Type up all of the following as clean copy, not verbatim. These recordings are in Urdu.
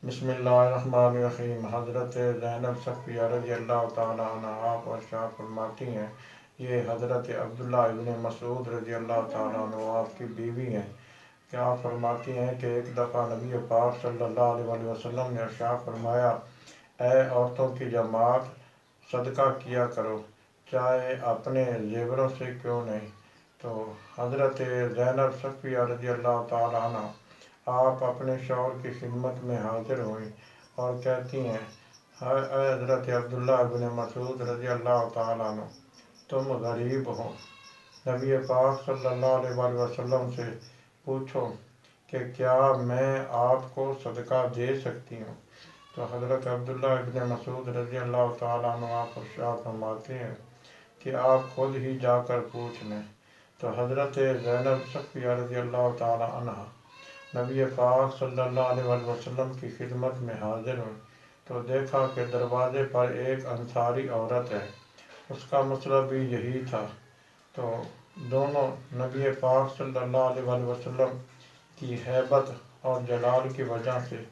بسم اللہ الرحمن الرحیم۔ حضرت زینب صفیہ رضی اللہ تعالیٰ عنہ آپ ارشاد فرماتی ہیں، یہ حضرت عبداللہ ابن مسعود رضی اللہ تعالیٰ عنہ آپ کی بیوی ہیں کہ آپ فرماتی ہیں کہ ایک دفعہ نبی پاک صلی اللہ علیہ وسلم نے ارشاد فرمایا، اے عورتوں کی جماعت، صدقہ کیا کرو، چاہے اپنے زیوروں سے کیوں نہیں۔ تو حضرت زینب صفیہ رضی اللہ تعالیٰ عنہ آپ اپنے شوہر کی خدمت میں حاضر ہوئیں اور کہتی ہیں، اے حضرت عبداللہ ابن مسعود رضی اللہ تعالیٰ عنہ، تم غریب ہو، نبی پاک صلی اللہ علیہ وسلم سے پوچھو کہ کیا میں آپ کو صدقہ دے سکتی ہوں۔ تو حضرت عبداللہ ابن مسعود رضی اللہ تعالیٰ عنہ آپ ارشاد فرماتے ہیں کہ آپ خود ہی جا کر پوچھ لیں۔ تو حضرت زینب صفیہ رضی اللہ تعالیٰ عنہ نبی پاک صلی اللہ علیہ وسلم کی خدمت میں حاضر ہوئی تو دیکھا کہ دروازے پر ایک انصاری عورت ہے، اس کا مسئلہ بھی یہی تھا۔ تو دونوں نبی پاک صلی اللہ علیہ وسلم کی ہیبت اور جلال کی وجہ سے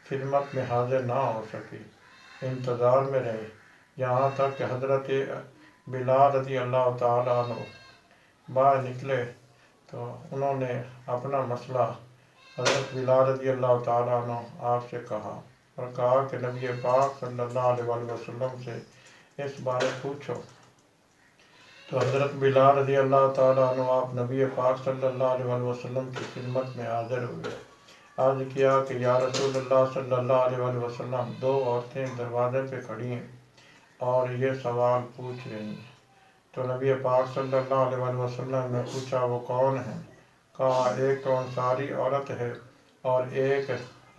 خدمت میں حاضر نہ ہو سکی، انتظار میں رہے، یہاں تک کہ حضرت بلال رضی اللہ تعالیٰ عنہ باہر نکلے تو انہوں نے اپنا مسئلہ حضرت بلال رضی اللہ تعالیٰ عنہ آپ سے کہا اور کہا کہ نبی پاک صلی اللہ علیہ وسلم سے اس بارے پوچھو۔ تو حضرت بلال رضی اللہ تعالیٰ عنہ آپ نبی پاک صلی اللہ علیہ وسلم کی خدمت میں حاضر ہوئے، عرض کیا کہ یا رسول اللہ صلی اللہ علیہ وسلم، دو عورتیں دروازے پہ کھڑی ہیں اور یہ سوال پوچھ رہی ہیں۔ تو نبی پاک صلی اللہ علیہ وسلم نے پوچھا، وہ کون ہیں؟ کہا، ایک تو انصاری عورت ہے اور ایک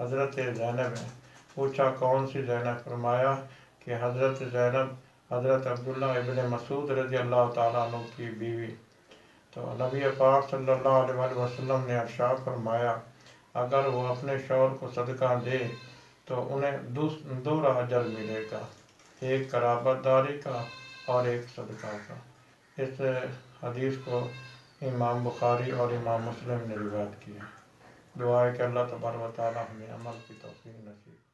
حضرت زینب ہے۔ پوچھا، کون سی زینب؟ فرمایا کہ حضرت زینب حضرت عبداللہ ابن مسعود رضی اللہ تعالیٰ عنہ کی بیوی۔ تو نبی پاک صلی اللہ علیہ وسلم نے ارشاد فرمایا، اگر وہ اپنے شوہر کو صدقہ دے تو انہیں دوہرا اجر ملے گا، ایک قرابت داری کا اور ایک صدقہ کا۔ اس حدیث کو امام بخاری اور امام مسلم نے روایت کیا۔ دعا ہے کہ اللہ تبارک و تعالیٰ ہمیں عمل کی توفیق نصیب